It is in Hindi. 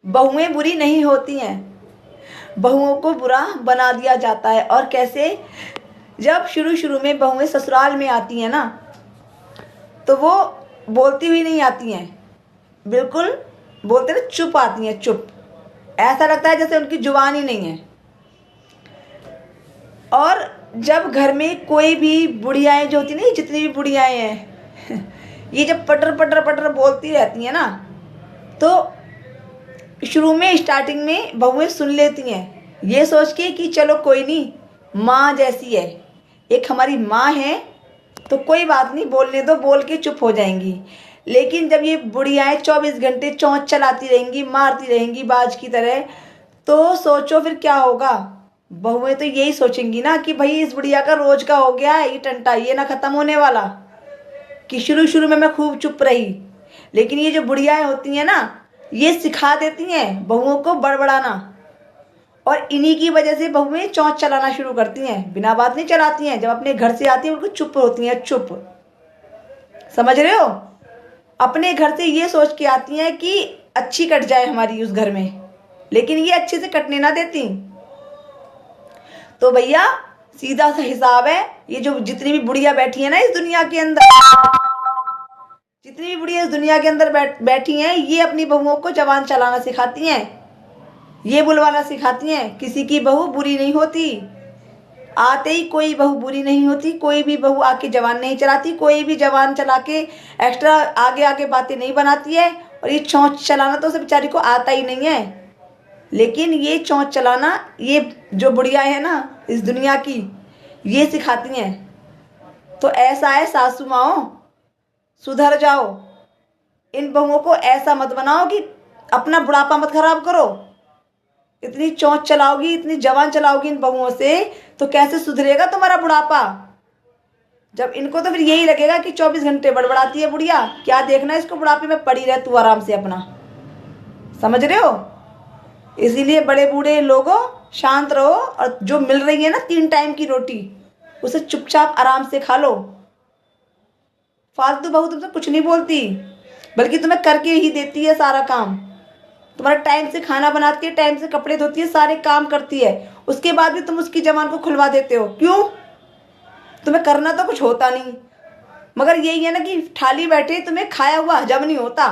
बहुएं बुरी नहीं होती हैं, बहुओं को बुरा बना दिया जाता है। और कैसे? जब शुरू शुरू में बहुएं ससुराल में आती हैं ना, तो वो बोलती हुई नहीं आती हैं, बिल्कुल बोलते ना चुप आती हैं, चुप। ऐसा लगता है जैसे उनकी जुबान ही नहीं है। और जब घर में कोई भी बुढ़ियाएँ जो होती हैं ना, जितनी भी बुढ़ियाएँ हैं ये जब पटर पटर पटर बोलती रहती हैं ना, तो शुरू में स्टार्टिंग में बहुएं सुन लेती हैं, ये सोच के कि चलो कोई नहीं, माँ जैसी है, एक हमारी माँ है, तो कोई बात नहीं, बोलने दो, बोल के चुप हो जाएंगी। लेकिन जब ये बुढ़ियाएँ 24 घंटे चौंच चलाती रहेंगी, मारती रहेंगी बाज की तरह, तो सोचो फिर क्या होगा। बहुएं तो यही सोचेंगी ना कि भाई इस बुढ़िया का रोज का हो गया है ये टंटा, ये ना ख़त्म होने वाला। कि शुरू शुरू में मैं खूब चुप रही, लेकिन ये जो बुढ़ियाएँ होती हैं ना, ये सिखा देती हैं बहुओं को बड़बड़ाना। और इन्हीं की वजह से बहुएं चौंच चलाना शुरू करती हैं, बिना बात नहीं चलाती हैं। जब अपने घर से आती हैं उनको चुप होती हैं, चुप। समझ रहे हो? अपने घर से ये सोच के आती हैं कि अच्छी कट जाए हमारी उस घर में, लेकिन ये अच्छे से कटने ना देती। तो भैया सीधा सा हिसाब है, ये जो जितनी भी बुढ़िया बैठी है ना इस दुनिया के अंदर, जितनी भी बुढ़िया इस दुनिया के अंदर बैठी हैं, ये अपनी बहुओं को जबान चलाना सिखाती हैं, ये बुलवाना सिखाती हैं। किसी की बहू बुरी नहीं होती, आते ही कोई बहू बुरी नहीं होती, कोई भी बहू आके जबान नहीं चलाती, कोई भी जबान चला के एक्स्ट्रा आगे आगे बातें नहीं बनाती है। और ये चौंच चलाना तो उसे बेचारी को आता ही नहीं है, लेकिन ये चौंच चलाना ये जो बुढ़िया है ना इस दुनिया की, ये सिखाती हैं। तो ऐसा है सासू माओ, सुधर जाओ, इन बहुओं को ऐसा मत बनाओ कि अपना बुढ़ापा मत खराब करो। इतनी चौंच चलाओगी, इतनी जबान चलाओगी इन बहुओं से, तो कैसे सुधरेगा तुम्हारा बुढ़ापा? जब इनको तो फिर यही लगेगा कि 24 घंटे बड़बड़ाती है बुढ़िया, क्या देखना है इसको, बुढ़ापे में पड़ी रह तू आराम से अपना। समझ रहे हो? इसीलिए बड़े बूढ़े लोगों शांत रहो, और जो मिल रही है ना 3 टाइम की रोटी, उसे चुपचाप आराम से खा लो। फालतू बहू तुमसे कुछ नहीं बोलती, बल्कि तुम्हें करके ही देती है सारा काम। तुम्हारा टाइम से खाना बनाती है, टाइम से कपड़े धोती है, सारे काम करती है, उसके बाद भी तुम उसकी जबान को खुलवा देते हो। क्यों? तुम्हें करना तो कुछ होता नहीं, मगर यही है ना कि थाली बैठे तुम्हें खाया हुआ हजम नहीं होता।